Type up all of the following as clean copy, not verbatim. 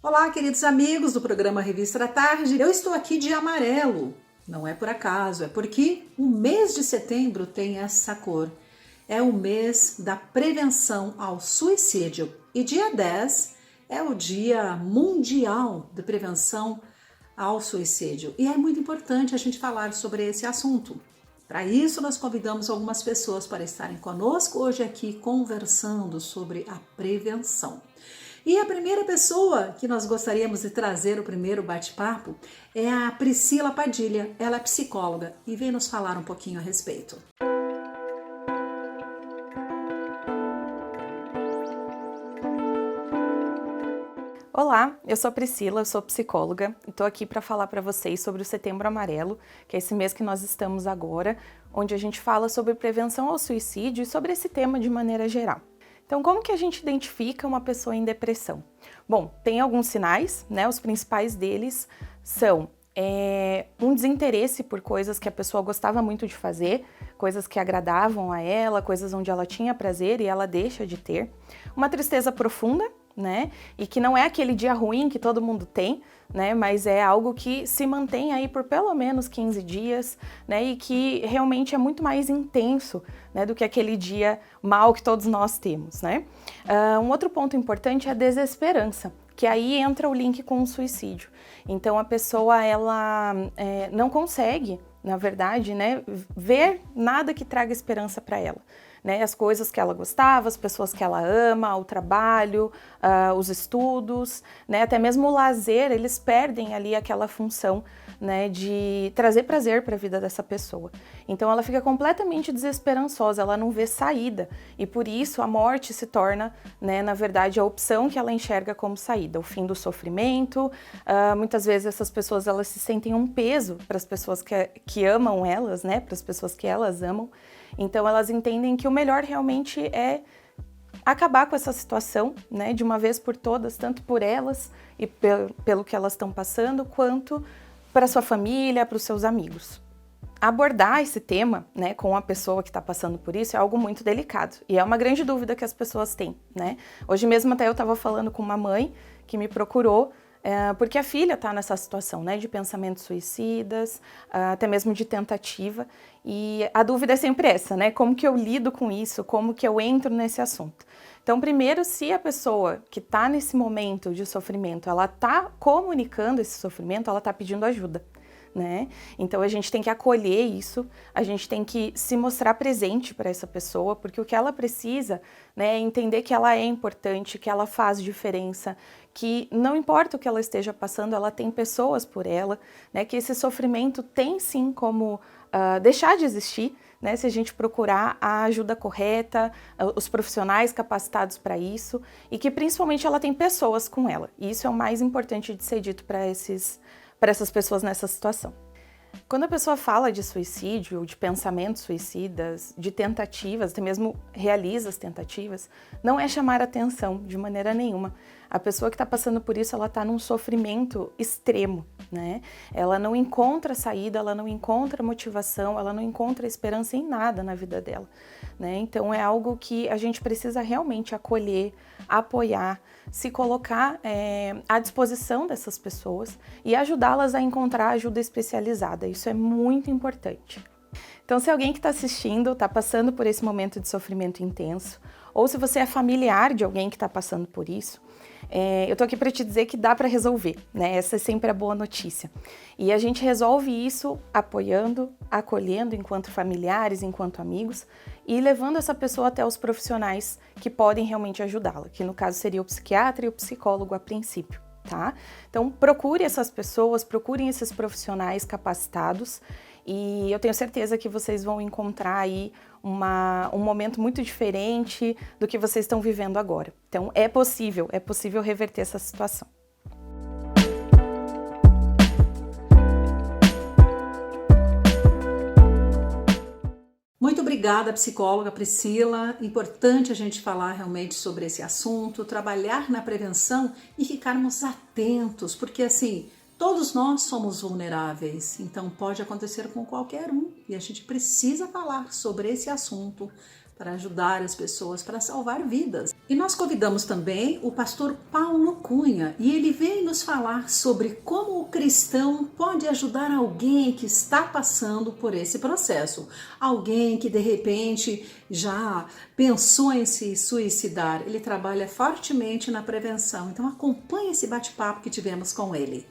Olá, queridos amigos do programa Revista da Tarde. Eu estou aqui de amarelo. Não é por acaso, é porque o mês de setembro tem essa cor. É o mês da prevenção ao suicídio. E dia 10 é o Dia Mundial de Prevenção ao Suicídio. E é muito importante a gente falar sobre esse assunto. Para isso, nós convidamos algumas pessoas para estarem conosco hoje aqui conversando sobre a prevenção. E a primeira pessoa que nós gostaríamos de trazer o primeiro bate-papo é a Priscila Padilha. Ela é psicóloga e vem nos falar um pouquinho a respeito. Olá, eu sou a Priscila, eu sou psicóloga e estou aqui para falar para vocês sobre o Setembro Amarelo, que é esse mês que nós estamos agora, onde a gente fala sobre prevenção ao suicídio e sobre esse tema de maneira geral. Então, como que a gente identifica uma pessoa em depressão? Bom, tem alguns sinais, né? Os principais deles são um desinteresse por coisas que a pessoa gostava muito de fazer, coisas que agradavam a ela, coisas onde ela tinha prazer e ela deixa de ter. Uma tristeza profunda, né? E que não é aquele dia ruim que todo mundo tem, né? Mas é algo que se mantém aí por pelo menos 15 dias, né? E que realmente é muito mais intenso, né? Do que aquele dia mal que todos nós temos, né? Um outro ponto importante é a desesperança, que aí entra o link com o suicídio. Então a pessoa, ela não consegue, na verdade, né? Ver nada que traga esperança para ela. Né, as coisas que ela gostava, as pessoas que ela ama, o trabalho, os estudos, né, até mesmo o lazer, eles perdem ali aquela função, né, de trazer prazer para a vida dessa pessoa. Então ela fica completamente desesperançosa, ela não vê saída e por isso a morte se torna, né, na verdade, a opção que ela enxerga como saída, o fim do sofrimento. Muitas vezes essas pessoas elas se sentem um peso para as pessoas que amam elas, né, para as pessoas que elas amam. Então elas entendem que o melhor realmente é acabar com essa situação, né, de uma vez por todas, tanto por elas e pelo que elas estão passando, quanto para sua família, para os seus amigos. Abordar esse tema, né, com a pessoa que está passando por isso é algo muito delicado e é uma grande dúvida que as pessoas têm, né? Hoje mesmo até eu estava falando com uma mãe que me procurou porque a filha está nessa situação, né, de pensamentos suicidas, até mesmo de tentativa, e a dúvida é sempre essa, né, como que eu lido com isso, como que eu entro nesse assunto. Então, primeiro, se a pessoa que está nesse momento de sofrimento, ela está comunicando esse sofrimento, ela está pedindo ajuda. Né? Então a gente tem que acolher isso, a gente tem que se mostrar presente para essa pessoa, porque o que ela precisa, né, é entender que ela é importante, que ela faz diferença, que não importa o que ela esteja passando, ela tem pessoas por ela, né, que esse sofrimento tem sim como deixar de existir, né, se a gente procurar a ajuda correta, os profissionais capacitados para isso, e que principalmente ela tem pessoas com ela. E isso é o mais importante de ser dito para essas pessoas nessa situação. Quando a pessoa fala de suicídio, de pensamentos suicidas, de tentativas, até mesmo realiza as tentativas, não é chamar atenção de maneira nenhuma. A pessoa que está passando por isso, ela está num sofrimento extremo, né? Ela não encontra saída, ela não encontra motivação, ela não encontra esperança em nada na vida dela, né? Então é algo que a gente precisa realmente acolher, apoiar, se colocar à disposição dessas pessoas e ajudá-las a encontrar ajuda especializada. Isso é muito importante. Então, se alguém que está assistindo está passando por esse momento de sofrimento intenso, ou se você é familiar de alguém que está passando por isso, eu tô aqui para te dizer que dá para resolver, né? Essa é sempre a boa notícia. E a gente resolve isso apoiando, acolhendo enquanto familiares, enquanto amigos e levando essa pessoa até os profissionais que podem realmente ajudá-la, que no caso seria o psiquiatra e o psicólogo a princípio, tá? Então procure essas pessoas, procurem esses profissionais capacitados e eu tenho certeza que vocês vão encontrar aí um momento muito diferente do que vocês estão vivendo agora. Então é possível reverter essa situação. Muito obrigada, psicóloga Priscila. Importante a gente falar realmente sobre esse assunto, trabalhar na prevenção e ficarmos atentos, porque assim, todos nós somos vulneráveis, então pode acontecer com qualquer um e a gente precisa falar sobre esse assunto para ajudar as pessoas, para salvar vidas. E nós convidamos também o pastor Paulo Cunha, e ele vem nos falar sobre como o cristão pode ajudar alguém que está passando por esse processo. Alguém que de repente já pensou em se suicidar. Ele trabalha fortemente na prevenção. Então acompanhe esse bate-papo que tivemos com ele.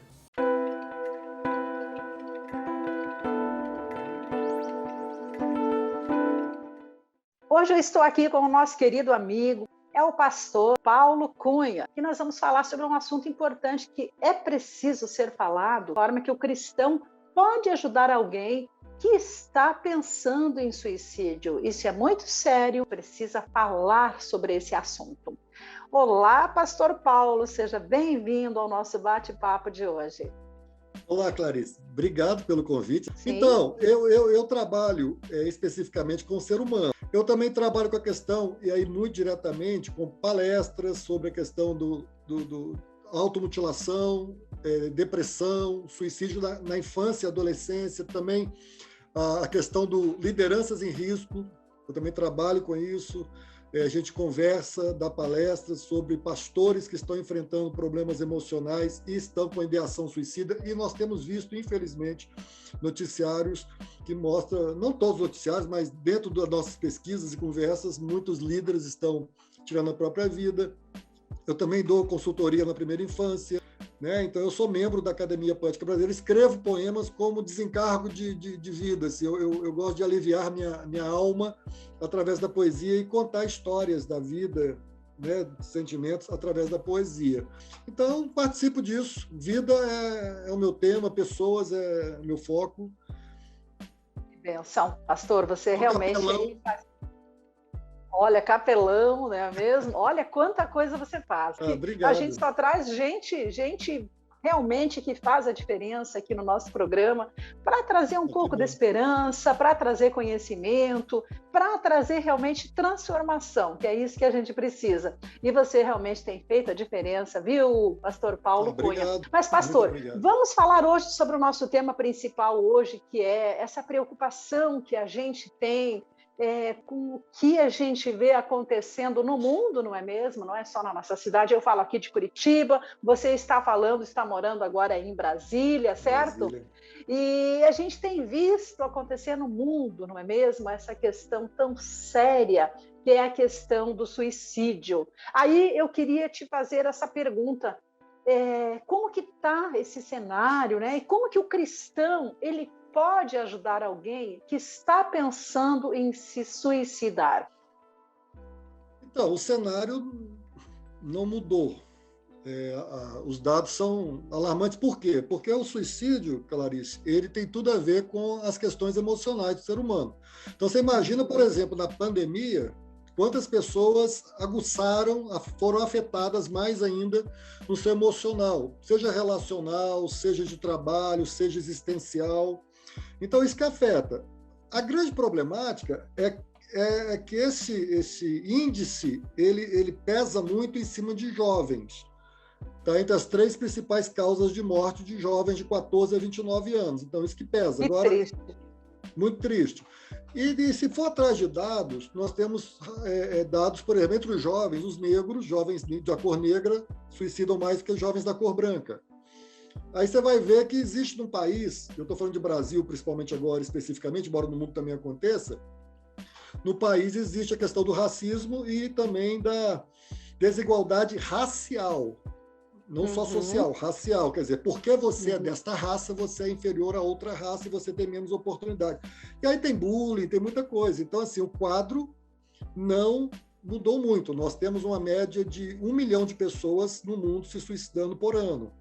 Hoje eu estou aqui com o nosso querido amigo, é o pastor Paulo Cunha, e nós vamos falar sobre um assunto importante que é preciso ser falado, de forma que o cristão pode ajudar alguém que está pensando em suicídio. Isso é muito sério, precisa falar sobre esse assunto. Olá, pastor Paulo, seja bem-vindo ao nosso bate-papo de hoje. Olá, Clarice. Obrigado pelo convite. Sim. Então, eu trabalho especificamente com o ser humano. Eu também trabalho com a questão, e aí muito diretamente, com palestras sobre a questão do automutilação, depressão, suicídio na infância e adolescência, também a questão do lideranças em risco. Eu também trabalho com isso. A gente conversa, dá palestras sobre pastores que estão enfrentando problemas emocionais e estão com ideação suicida, e nós temos visto, infelizmente, noticiários que mostram, não todos os noticiários, mas dentro das nossas pesquisas e conversas, muitos líderes estão tirando a própria vida. Eu também dou consultoria na primeira infância, né? Então, eu sou membro da Academia Poética Brasileira, escrevo poemas como desencargo de vida. Assim, eu gosto de aliviar minha alma através da poesia e contar histórias da vida, né, sentimentos através da poesia. Então, participo disso. Vida é o meu tema, pessoas é o meu foco. Que benção, pastor, você realmente... Capelão. Olha, capelão, não é mesmo? Olha quanta coisa você faz. Obrigado. A gente só traz gente realmente que faz a diferença aqui no nosso programa, para trazer um pouco de esperança, para trazer conhecimento, para trazer realmente transformação, que é isso que a gente precisa. E você realmente tem feito a diferença, viu, pastor Paulo Cunha? Mas, pastor, vamos falar hoje sobre o nosso tema principal hoje, que é essa preocupação que a gente tem com o que a gente vê acontecendo no mundo, não é mesmo? Não é só na nossa cidade. Eu falo aqui de Curitiba, você está morando agora em Brasília, certo? Brasília. E a gente tem visto acontecer no mundo, não é mesmo? Essa questão tão séria, que é a questão do suicídio. Aí eu queria te fazer essa pergunta. Como que está esse cenário, né? E como que o cristão, ele pode ajudar alguém que está pensando em se suicidar? Então, o cenário não mudou. Os dados são alarmantes. Por quê? Porque o suicídio, Clarice, ele tem tudo a ver com as questões emocionais do ser humano. Então, você imagina, por exemplo, na pandemia, quantas pessoas foram afetadas mais ainda no seu emocional, seja relacional, seja de trabalho, seja existencial. Então, isso que afeta. A grande problemática é que esse índice ele pesa muito em cima de jovens. Está entre as 3 principais causas de morte de jovens de 14 a 29 anos. Então, isso que pesa. Agora, triste. Muito triste. E se for atrás de dados, nós temos dados, por exemplo, entre os jovens, os negros, jovens da cor negra, suicidam mais que os jovens da cor branca. Aí você vai ver que existe num país, eu estou falando de Brasil principalmente agora, especificamente, embora no mundo também aconteça, no país existe a questão do racismo e também da desigualdade racial, não só social, racial. Quer dizer, porque você é desta raça, você é inferior a outra raça e você tem menos oportunidade. E aí tem bullying, tem muita coisa. Então, assim, o quadro não mudou muito. Nós temos uma média de 1 milhão de pessoas no mundo se suicidando por ano.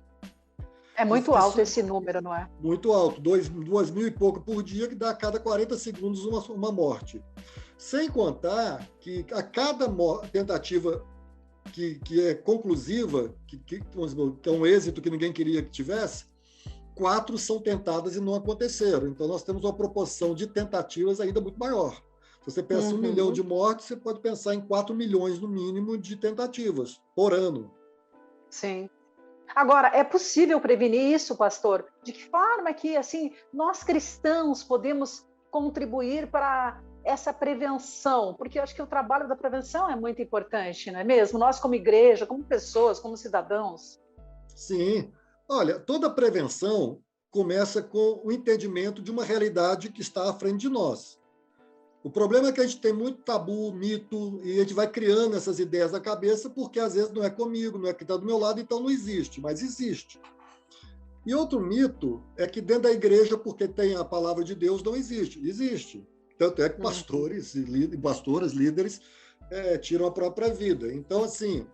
É muito alto esse número, não é? Muito alto, 2.000 e pouco por dia, que dá a cada 40 segundos uma morte. Sem contar que a cada tentativa que é conclusiva, que é um êxito que ninguém queria que tivesse, 4 são tentadas e não aconteceram. Então, nós temos uma proporção de tentativas ainda muito maior. Se você pensa 1 milhão de mortes, você pode pensar em 4 milhões, no mínimo, de tentativas por ano. Sim. Agora, é possível prevenir isso, pastor? De que forma que, assim, nós cristãos podemos contribuir para essa prevenção? Porque eu acho que o trabalho da prevenção é muito importante, não é mesmo? Nós, como igreja, como pessoas, como cidadãos. Sim. Olha, toda prevenção começa com o entendimento de uma realidade que está à frente de nós. O problema é que a gente tem muito tabu, mito, e a gente vai criando essas ideias na cabeça porque às vezes não é comigo, não é que está do meu lado, então não existe, mas existe. E outro mito é que dentro da igreja, porque tem a palavra de Deus, não existe. Existe. Tanto é que pastores e pastoras, líderes, tiram a própria vida. Então, assim,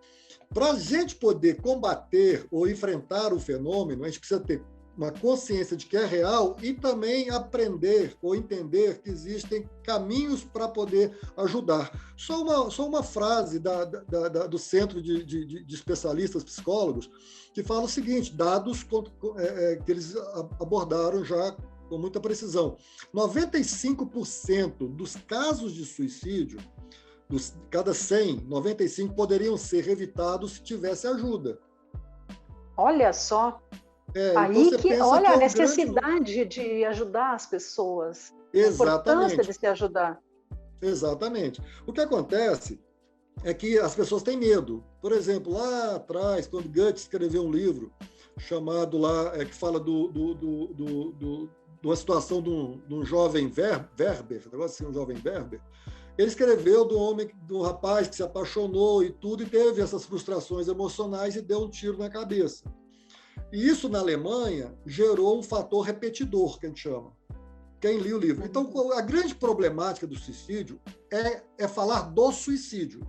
para a gente poder combater ou enfrentar o fenômeno, a gente precisa ter uma consciência de que é real e também aprender ou entender que existem caminhos para poder ajudar. Só uma frase do Centro de Especialistas Psicólogos que fala o seguinte, dados que eles abordaram já com muita precisão. 95% dos casos de suicídio, cada 100, 95 poderiam ser evitados se tivesse ajuda. Olha só. Aí então que, olha, a necessidade de ajudar as pessoas. Exatamente. A importância de se ajudar. Exatamente. O que acontece é que as pessoas têm medo. Por exemplo, lá atrás, quando Goethe escreveu um livro chamado lá, que fala de uma situação de um jovem Werber, um jovem Werber, ele escreveu do rapaz que se apaixonou e tudo, e teve essas frustrações emocionais e deu um tiro na cabeça. E isso, na Alemanha, gerou um fator repetidor, que a gente chama. Quem lia o livro. Então, a grande problemática do suicídio é falar do suicídio,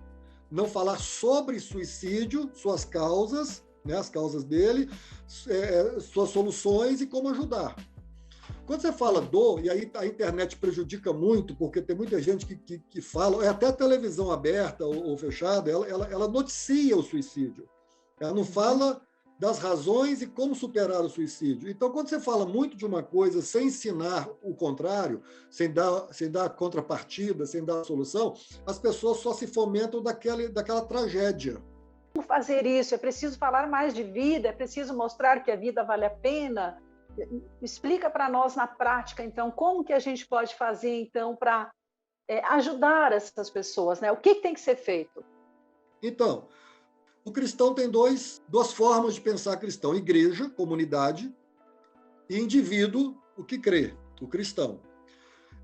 não falar sobre suicídio, suas causas, né, as causas dele, suas soluções e como ajudar. Quando você fala e aí a internet prejudica muito, porque tem muita gente que fala, até a televisão aberta ou fechada, ela noticia o suicídio. Ela não fala das razões e como superar o suicídio. Então, quando você fala muito de uma coisa sem ensinar o contrário, sem dar contrapartida, sem dar solução, as pessoas só se fomentam daquela tragédia. Como fazer isso? É preciso falar mais de vida? É preciso mostrar que a vida vale a pena? Explica para nós na prática, então, como que a gente pode fazer, então, para ajudar essas pessoas, né? O que tem que ser feito? Então, o cristão tem duas formas de pensar cristão: igreja, comunidade, e indivíduo, o que crê, o cristão.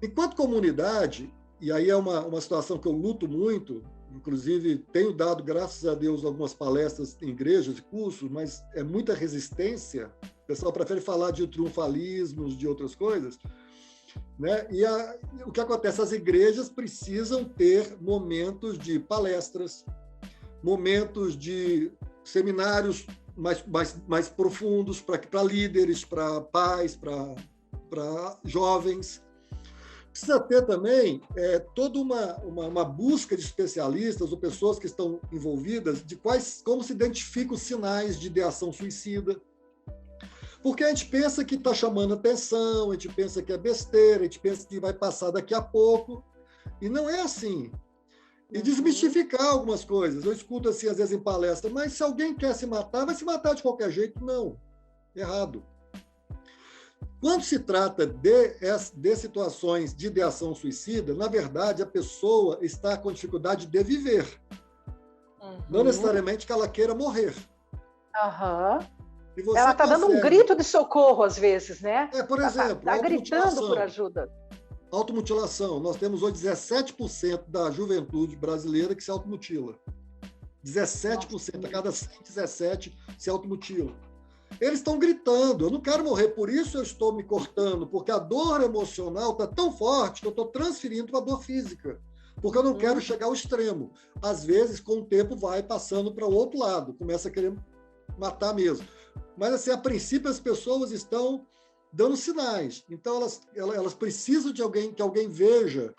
Enquanto comunidade, e aí é uma situação que eu luto muito, inclusive tenho dado, graças a Deus, algumas palestras em igrejas e cursos, mas é muita resistência, o pessoal prefere falar de triunfalismos, de outras coisas, né? E o que acontece? As igrejas precisam ter momentos de palestras, momentos de seminários mais profundos para líderes, para pais, para jovens. Precisa ter também toda uma busca de especialistas ou pessoas que estão envolvidas de como se identificam os sinais de ideação suicida. Porque a gente pensa que está chamando atenção, a gente pensa que é besteira, a gente pensa que vai passar daqui a pouco, e não é assim. E desmistificar algumas coisas. Eu escuto assim, às vezes, em palestra, mas se alguém quer se matar, vai se matar de qualquer jeito. Não, errado. Quando se trata de situações de ideação suicida, na verdade, a pessoa está com dificuldade de viver. Não necessariamente que ela queira morrer. Ela está dando um grito de socorro, às vezes, né? Por exemplo, está gritando por ajuda. Automutilação. Nós temos hoje 17% da juventude brasileira que se automutila. 17%, a cada 117 se automutila. Eles estão gritando, eu não quero morrer, por isso eu estou me cortando, porque a dor emocional está tão forte que eu estou transferindo para a dor física, porque eu não quero chegar ao extremo. Às vezes, com o tempo, vai passando para o outro lado, começa a querer matar mesmo. Mas, assim, a princípio, as pessoas estão dando sinais. Então, elas precisam de que alguém veja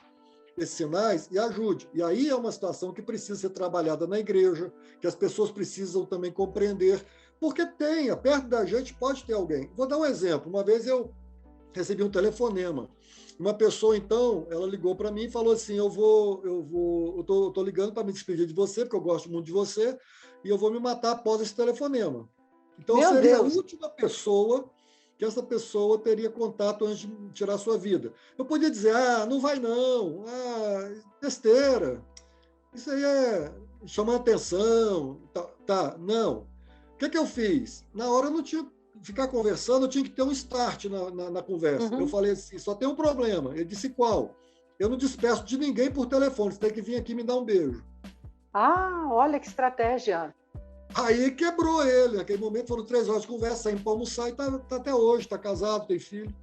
esses sinais e ajude. E aí é uma situação que precisa ser trabalhada na igreja, que as pessoas precisam também compreender, porque perto da gente pode ter alguém. Vou dar um exemplo. Uma vez eu recebi um telefonema. Uma pessoa, então, ela ligou para mim e falou assim, eu tô ligando para me despedir de você, porque eu gosto muito de você, e eu vou me matar após esse telefonema. Então, eu seria a última pessoa que essa pessoa teria contato antes de tirar sua vida. Eu podia dizer, não vai não, besteira, isso aí é chamando atenção, tá, não. O que eu fiz? Na hora eu não tinha que ficar conversando, eu tinha que ter um start na conversa. Eu falei assim, só tem um problema. Ele disse, qual? Eu não despeço de ninguém por telefone, você tem que vir aqui me dar um beijo. Olha que estratégia. Aí quebrou ele. Naquele momento foram 3 horas de conversa, saímos para almoçar e tá até hoje, está casado, tem filho.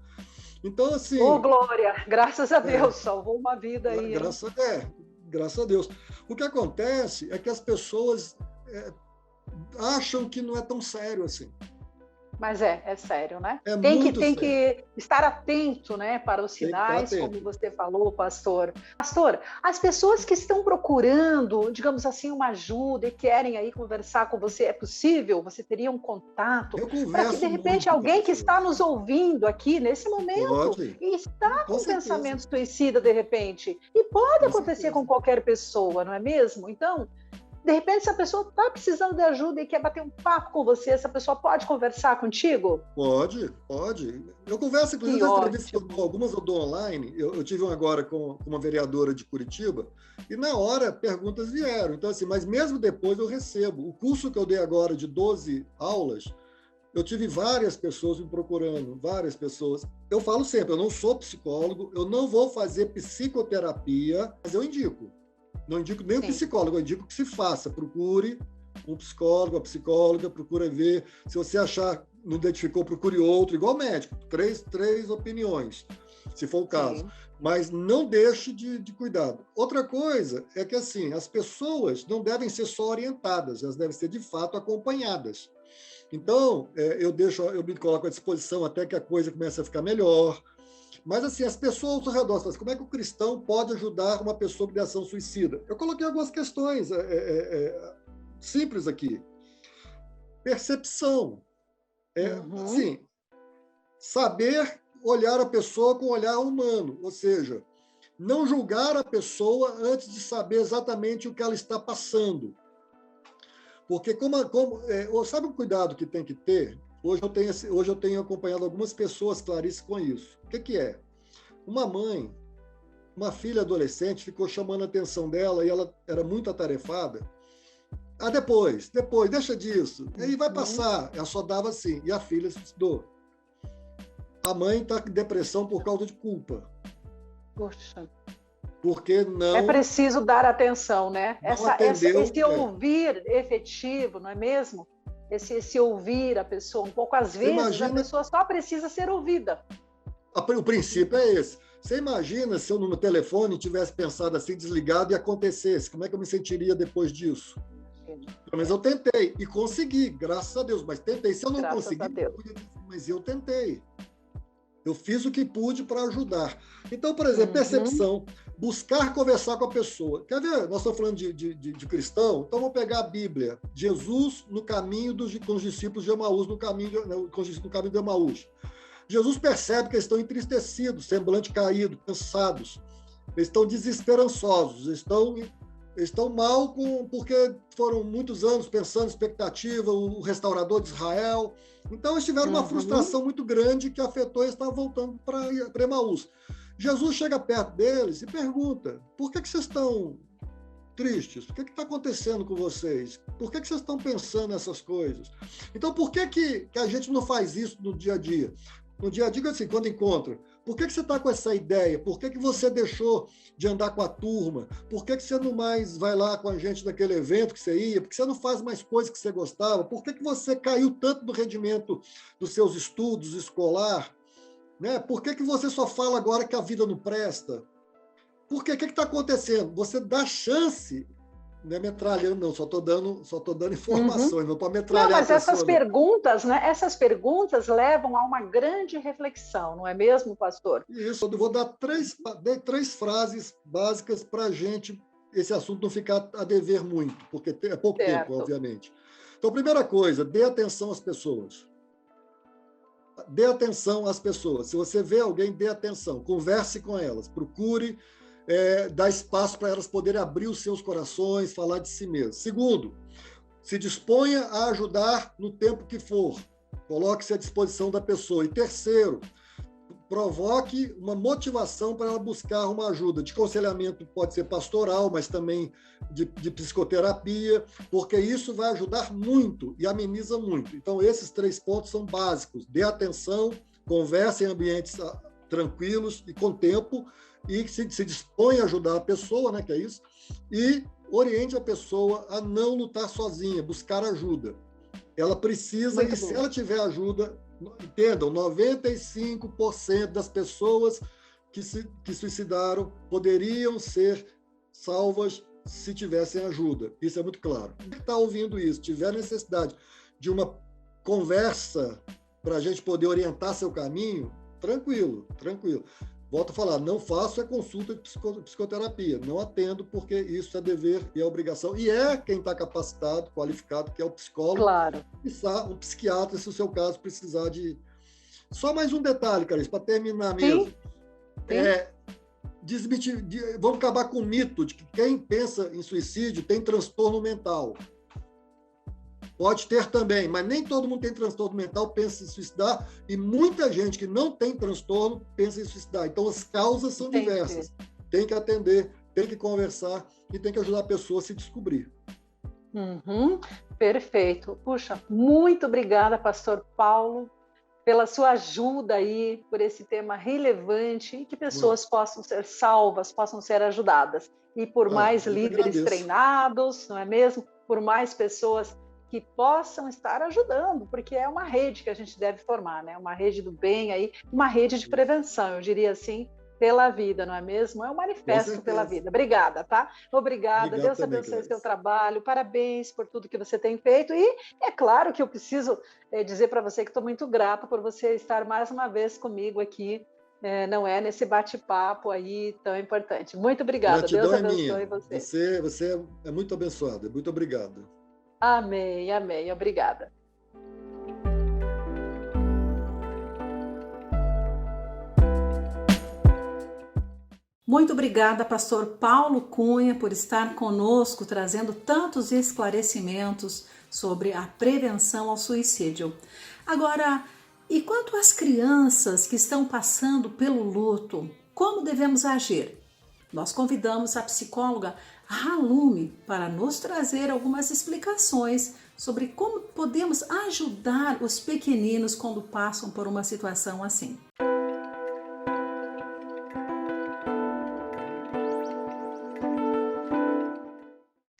Então, assim... Glória! Graças a Deus, salvou uma vida aí. Graças a Deus. O que acontece é que as pessoas acham que não é tão sério assim. Mas é sério, né? Tem que estar atento, né, para os sinais, como você falou, pastor. Pastor, as pessoas que estão procurando, digamos assim, uma ajuda e querem aí conversar com você, é possível? Você teria um contato? Para que, de repente, alguém que está nos ouvindo aqui, nesse momento, e está com pensamento suicida, de repente, e pode acontecer com qualquer pessoa, não é mesmo? Então... De repente, se a pessoa está precisando de ajuda e quer bater um papo com você, essa pessoa pode conversar contigo? Pode. Eu converso, inclusive, algumas eu dou online. Eu tive uma agora com uma vereadora de Curitiba, e na hora perguntas vieram. Então, assim, mas mesmo depois eu recebo. O curso que eu dei agora de 12 aulas, eu tive várias pessoas me procurando, várias pessoas. Eu falo sempre, eu não sou psicólogo, eu não vou fazer psicoterapia, mas eu indico. Não indico nem o psicólogo, eu indico que se faça. Procure um psicólogo, uma psicóloga, procura ver. Se você achar, não identificou, procure outro, igual médico. Três opiniões, se for o caso. Mas não deixe de cuidado. Outra coisa é que, assim, as pessoas não devem ser só orientadas, elas devem ser, de fato, acompanhadas. Então, eu me coloco à disposição até que a coisa comece a ficar melhor. Mas, assim, as pessoas ao redor, como é que o cristão pode ajudar uma pessoa com ideação suicida? Eu coloquei algumas questões simples aqui. Percepção. Assim, saber olhar a pessoa com um olhar humano, ou seja, não julgar a pessoa antes de saber exatamente o que ela está passando. Porque, sabe o cuidado que tem que ter? Hoje eu tenho acompanhado algumas pessoas, Clarice, com isso. O que é? Uma mãe, uma filha adolescente, ficou chamando a atenção dela e ela era muito atarefada. Depois, deixa disso. E aí vai passar. Ela só dava assim. E a filha se suicidou. A mãe está com depressão por causa de culpa. Poxa. Porque não... É preciso dar atenção, né? Esse ouvir efetivo, não é mesmo? Esse ouvir a pessoa um pouco, às vezes, a pessoa só precisa ser ouvida. O princípio é esse. Você imagina se eu no meu telefone tivesse pensado assim, desligado, e acontecesse? Como é que eu me sentiria depois disso? Pelo menos eu tentei e consegui, graças a Deus. Mas tentei. Se eu não consegui, mas eu tentei. Eu fiz o que pude para ajudar. Então, por exemplo, percepção, buscar conversar com a pessoa. Quer ver? Nós estamos falando de cristão, então vamos pegar a Bíblia. Jesus no caminho com os discípulos de Emaús, no caminho de Emaús. Jesus percebe que eles estão entristecidos, semblante caído, cansados. Eles estão desesperançosos, estão mal porque foram muitos anos pensando expectativa, o restaurador de Israel. Então, eles tiveram uma frustração muito grande que afetou e estavam voltando para Emaús. Jesus chega perto deles e pergunta, por que vocês estão tristes? O que está acontecendo com vocês? Por que vocês estão pensando nessas coisas? Então, por que a gente não faz isso no dia a dia? No dia a dia, assim, quando encontra, por que você está com essa ideia? Por que você deixou de andar com a turma? Por que você não mais vai lá com a gente naquele evento que você ia? Por que você não faz mais coisas que você gostava? Por que você caiu tanto no rendimento dos seus estudos escolar? Né? Por que você só fala agora que a vida não presta? Por quê? O que está acontecendo? Você dá chance, não é metralhando, não, só estou dando informações, não para metralhar. Não, mas essas perguntas, né? Essas perguntas levam a uma grande reflexão, não é mesmo, pastor? Isso, eu vou dar três frases básicas para a gente, esse assunto não ficar a dever muito, porque é pouco tempo, obviamente. Então, primeira coisa, dê atenção às pessoas. Dê atenção às pessoas. Se você vê alguém, dê atenção. Converse com elas. Procure dar espaço para elas poderem abrir os seus corações, falar de si mesmas. Segundo, se disponha a ajudar no tempo que for. coloque-se à disposição da pessoa. E terceiro, provoque uma motivação para ela buscar uma ajuda. De aconselhamento pode ser pastoral, mas também de psicoterapia, porque isso vai ajudar muito e ameniza muito. Então, esses 3 pontos são básicos. Dê atenção, converse em ambientes tranquilos e com tempo, e se dispõe a ajudar a pessoa, né, que é isso, e oriente a pessoa a não lutar sozinha, buscar ajuda. Ela precisa, Muito e se bom. ela tiver ajuda, entendam, 95% das pessoas que suicidaram poderiam ser salvas se tivessem ajuda. Isso é muito claro. Quem está ouvindo isso, tiver necessidade de uma conversa para a gente poder orientar seu caminho, tranquilo, tranquilo. Volto a falar, não faço a consulta de psicoterapia, não atendo, porque isso é dever e é obrigação. E é quem está capacitado, qualificado, que é o psicólogo, Claro. um psiquiatra, se o seu caso precisar de... Só mais um detalhe, Clarice, para terminar mesmo. Sim. Sim. Vamos acabar com o mito de que quem pensa em suicídio tem transtorno mental. Pode ter também, mas nem todo mundo tem transtorno mental, pensa em suicidar, e muita gente que não tem transtorno pensa em suicidar. Então, as causas são diversas. Tem que atender, tem que conversar e tem que ajudar a pessoa a se descobrir. Perfeito. Puxa, muito obrigada, pastor Paulo, pela sua ajuda aí, por esse tema relevante, e que pessoas possam ser salvas, possam ser ajudadas. E por mais líderes treinados, não é mesmo? Por mais pessoas que possam estar ajudando, porque é uma rede que a gente deve formar, né? Uma rede do bem aí, uma rede de prevenção, eu diria assim, pela vida, não é mesmo? É um manifesto pela vida. Obrigada, tá? Obrigada. Deus abençoe o seu trabalho. Parabéns por tudo que você tem feito. E é claro que eu preciso dizer para você que estou muito grata por você estar mais uma vez comigo aqui, não é? Nesse bate-papo aí tão importante. Muito obrigada. Gratidão Deus abençoe é minha. você. Você é muito abençoada. Muito obrigado. Amém, amém. Obrigada. Muito obrigada, pastor Paulo Cunha, por estar conosco, trazendo tantos esclarecimentos sobre a prevenção ao suicídio. Agora, e quanto às crianças que estão passando pelo luto, como devemos agir? Nós convidamos a psicóloga Halume para nos trazer algumas explicações sobre como podemos ajudar os pequeninos quando passam por uma situação assim.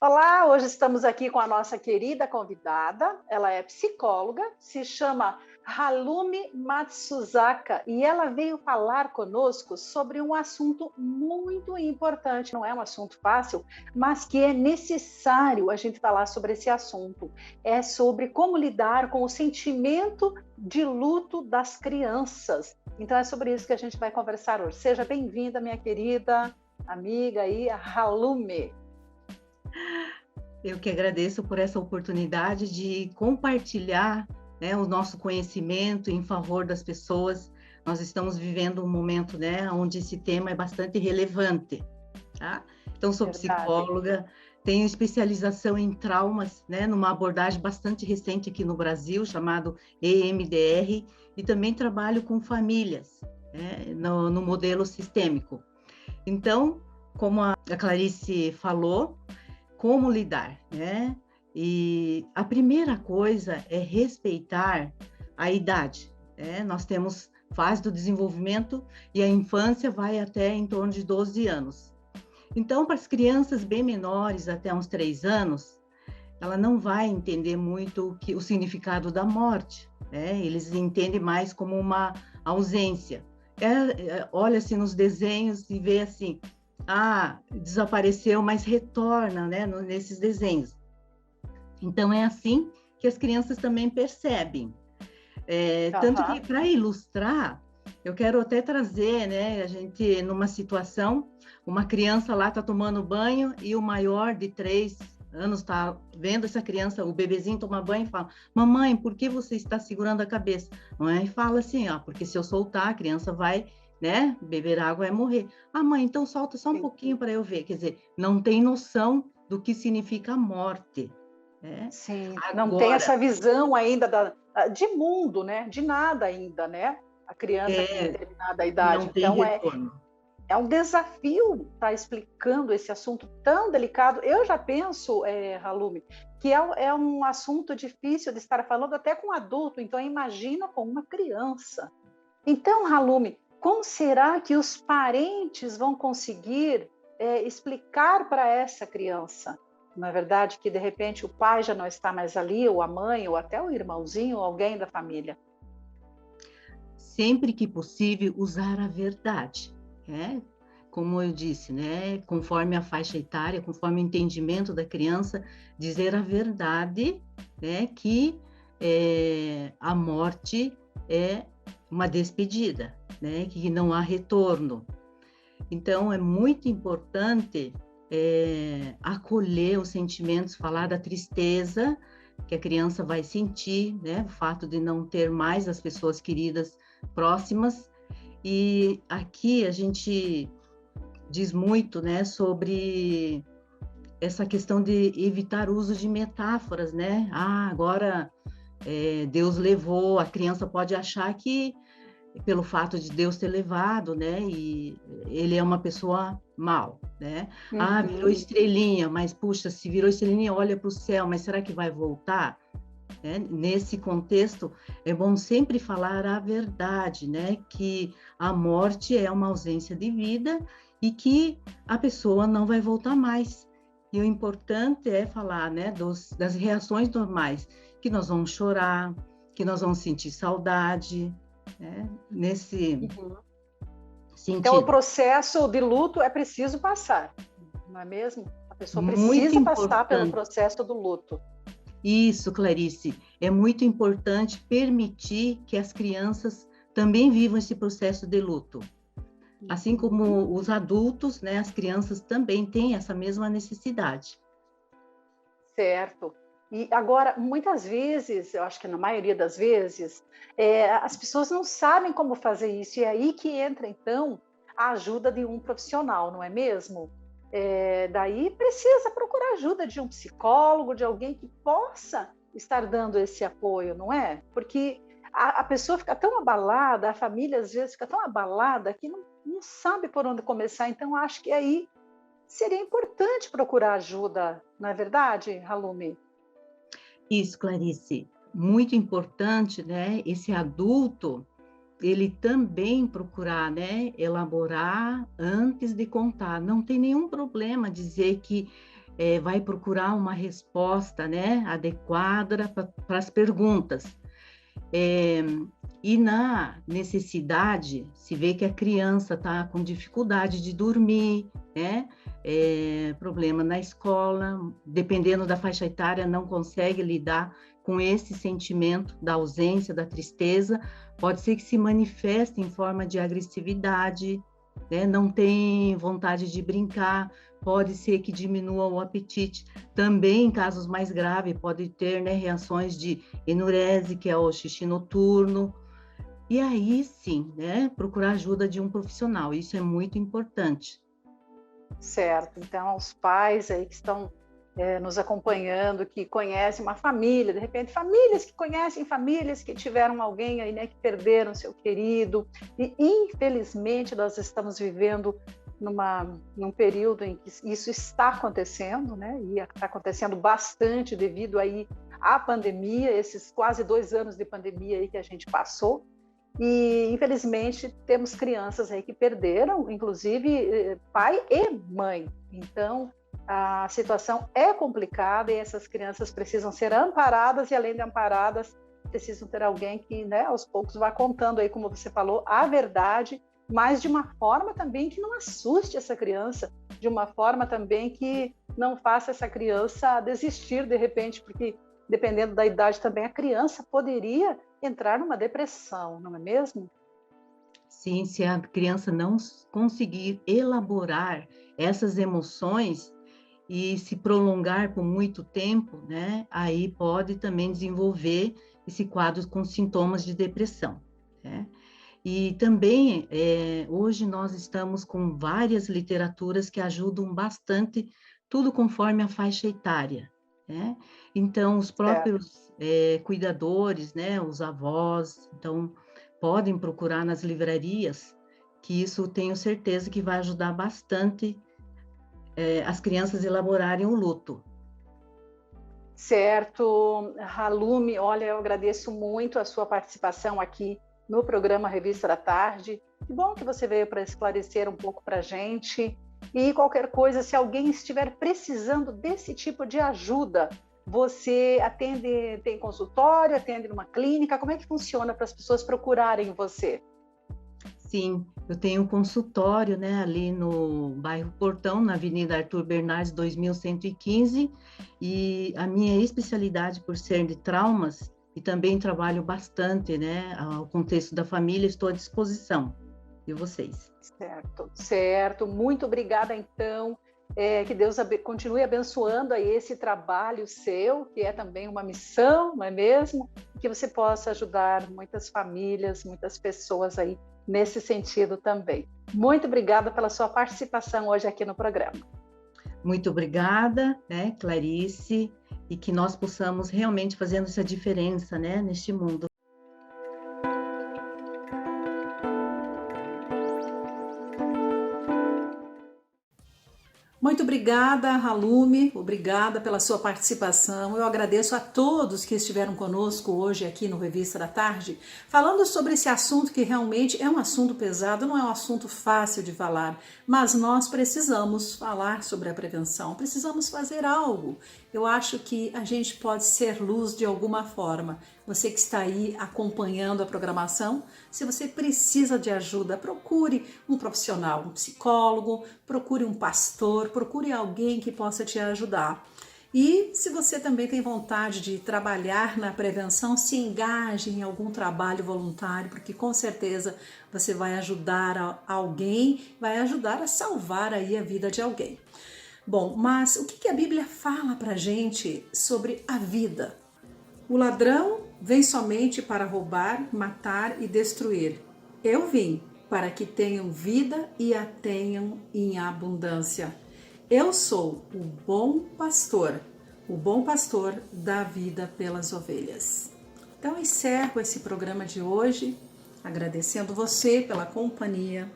Olá, hoje estamos aqui com a nossa querida convidada, ela é psicóloga, se chama Halume Matsuzaka e ela veio falar conosco sobre um assunto muito importante, não é um assunto fácil, mas que é necessário a gente falar sobre esse assunto. É sobre como lidar com o sentimento de luto das crianças. Então é sobre isso que a gente vai conversar hoje. Seja bem-vinda, minha querida amiga aí, Halume. Eu que agradeço por essa oportunidade de compartilhar, né, o nosso conhecimento em favor das pessoas. Nós estamos vivendo um momento, né, onde esse tema é bastante relevante. Tá? Então, sou psicóloga, tenho especialização em traumas, né, numa abordagem bastante recente aqui no Brasil, chamado EMDR, e também trabalho com famílias, né, no modelo sistêmico. Então, como a Clarice falou, como lidar, né? E a primeira coisa é respeitar a idade, né? Nós temos fase do desenvolvimento e a infância vai até em torno de 12 anos. Então, para as crianças bem menores, até uns 3 anos, ela não vai entender muito o significado da morte, né? Eles entendem mais como uma ausência. Olha-se nos desenhos e vê assim, desapareceu, mas retorna, né, nesses desenhos. Então, é assim que as crianças também percebem. Tanto que, para ilustrar, eu quero até trazer, né, a gente, numa situação, uma criança lá está tomando banho e o maior de 3 anos está vendo essa criança, o bebezinho tomar banho e fala, mamãe, por que você está segurando a cabeça? A mãe fala assim, porque se eu soltar, a criança vai, né, beber água vai morrer. Mãe, então solta só um pouquinho para eu ver. Quer dizer, não tem noção do que significa a morte. Né? Sim, não tem essa visão ainda de mundo, né? De nada ainda, né? A criança com É, determinada não idade. tem Então, retorno. é um desafio estar explicando esse assunto tão delicado. Eu já penso, Halumi, que é um assunto difícil de estar falando até com um adulto, então imagina com uma criança. Então, Halumi, como será que os parentes vão conseguir explicar para essa criança? Não é verdade que, de repente, o pai já não está mais ali, ou a mãe, ou até o irmãozinho, ou alguém da família? Sempre que possível, usar a verdade, né? Como eu disse, né? Conforme a faixa etária, conforme o entendimento da criança, dizer a verdade, né? Que a morte é uma despedida, né? Que não há retorno. Então, é muito importante acolher os sentimentos, falar da tristeza que a criança vai sentir, né? O fato de não ter mais as pessoas queridas próximas. E aqui a gente diz muito, né, sobre essa questão de evitar o uso de metáforas, né? Ah, agora Deus levou, a criança pode achar que pelo fato de Deus ter levado, né? E ele é uma pessoa mal, né? Ah, virou Uhum. estrelinha, mas puxa, se virou estrelinha, olha para o céu, mas será que vai voltar? Né? Nesse contexto, é bom sempre falar a verdade, né? Que a morte é uma ausência de vida e que a pessoa não vai voltar mais. E o importante é falar, né, das reações normais, que nós vamos chorar, que nós vamos sentir saudade, né? Nesse Uhum. Então, o sentido. processo de luto é preciso passar, não é mesmo? A pessoa Muito precisa passar pelo importante. processo do luto. Isso, Clarice, é muito importante permitir que as crianças também vivam esse processo de luto. Assim como os adultos, né, as crianças também têm essa mesma necessidade. Certo. E agora, muitas vezes, eu acho que na maioria das vezes, as pessoas não sabem como fazer isso, e é aí que entra, então, a ajuda de um profissional, não é mesmo? Daí precisa procurar ajuda de um psicólogo, de alguém que possa estar dando esse apoio, não é? Porque a pessoa fica tão abalada, a família às vezes fica tão abalada que não sabe por onde começar, então acho que aí seria importante procurar ajuda, não é verdade, Halumi? Isso, Clarice, muito importante, né, esse adulto, ele também procurar, né, elaborar antes de contar. Não tem nenhum problema dizer que vai procurar uma resposta, né, adequada para as perguntas. É, e na necessidade, se vê que a criança está com dificuldade de dormir, né? Problema na escola, dependendo da faixa etária, não consegue lidar com esse sentimento da ausência, da tristeza, pode ser que se manifeste em forma de agressividade, né? Não tem vontade de brincar, pode ser que diminua o apetite. Também, em casos mais graves, pode ter, né, reações de enurese, que é o xixi noturno. E aí, sim, né, procurar ajuda de um profissional. Isso é muito importante. Certo. Então, aos pais aí que estão nos acompanhando, que conhecem uma família, de repente, famílias que conhecem famílias que tiveram alguém aí, né, que perderam seu querido. E, infelizmente, nós estamos vivendo num período em que isso está acontecendo, né? E está acontecendo bastante devido aí à pandemia, esses quase 2 anos de pandemia aí que a gente passou. E, infelizmente, temos crianças aí que perderam, inclusive, pai e mãe. Então, a situação é complicada e essas crianças precisam ser amparadas e, além de amparadas, precisam ter alguém que, né, aos poucos vá contando aí, como você falou, a verdade, mas de uma forma também que não assuste essa criança, de uma forma também que não faça essa criança desistir de repente, porque dependendo da idade também a criança poderia entrar numa depressão, não é mesmo? Sim, se a criança não conseguir elaborar essas emoções e se prolongar por muito tempo, né, aí pode também desenvolver esse quadro com sintomas de depressão, né? E também, hoje nós estamos com várias literaturas que ajudam bastante, tudo conforme a faixa etária, né? Então, os próprios cuidadores, né, os avós, então, podem procurar nas livrarias, que isso tenho certeza que vai ajudar bastante as crianças a elaborarem o luto. Certo, Halume, olha, eu agradeço muito a sua participação aqui no programa Revista da Tarde. Que bom que você veio para esclarecer um pouco para a gente. E qualquer coisa, se alguém estiver precisando desse tipo de ajuda, você atende, tem consultório, atende numa clínica? Como é que funciona para as pessoas procurarem você? Sim, eu tenho um consultório, né, ali no bairro Portão, na Avenida Arthur Bernardes, 2115, e a minha especialidade, por ser de traumas, e também trabalho bastante, né, ao contexto da família, estou à disposição de vocês. Certo, certo. Muito obrigada, então. Que Deus continue abençoando aí esse trabalho seu, que é também uma missão, não é mesmo? Que você possa ajudar muitas famílias, muitas pessoas aí nesse sentido também. Muito obrigada pela sua participação hoje aqui no programa. Muito obrigada, né, Clarice, e que nós possamos realmente fazer essa diferença, né, neste mundo. Muito obrigada, Halume, obrigada pela sua participação. Eu agradeço a todos que estiveram conosco hoje aqui no Revista da Tarde, falando sobre esse assunto que realmente é um assunto pesado, não é um assunto fácil de falar, mas nós precisamos falar sobre a prevenção, precisamos fazer algo. Eu acho que a gente pode ser luz de alguma forma. Você que está aí acompanhando a programação, se você precisa de ajuda, procure um profissional, um psicólogo, procure um pastor, procure alguém que possa te ajudar. E se você também tem vontade de trabalhar na prevenção, se engaje em algum trabalho voluntário, porque com certeza você vai ajudar alguém, vai ajudar a salvar aí a vida de alguém. Bom, mas o que a Bíblia fala pra gente sobre a vida? O ladrão vem somente para roubar, matar e destruir. Eu vim para que tenham vida e a tenham em abundância. Eu sou o bom pastor dá vida pelas ovelhas. Então encerro esse programa de hoje, agradecendo você pela companhia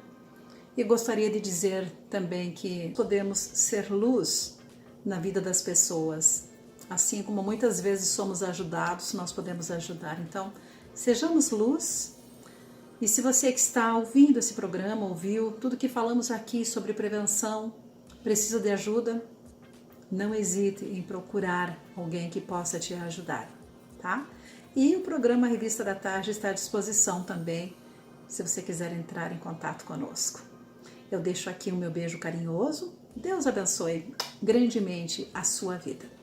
e gostaria de dizer também que podemos ser luz na vida das pessoas. Assim como muitas vezes somos ajudados, nós podemos ajudar. Então, sejamos luz. E se você que está ouvindo esse programa, ouviu tudo que falamos aqui sobre prevenção, precisa de ajuda, não hesite em procurar alguém que possa te ajudar, tá? E o programa Revista da Tarde está à disposição também, se você quiser entrar em contato conosco. Eu deixo aqui o meu beijo carinhoso. Deus abençoe grandemente a sua vida.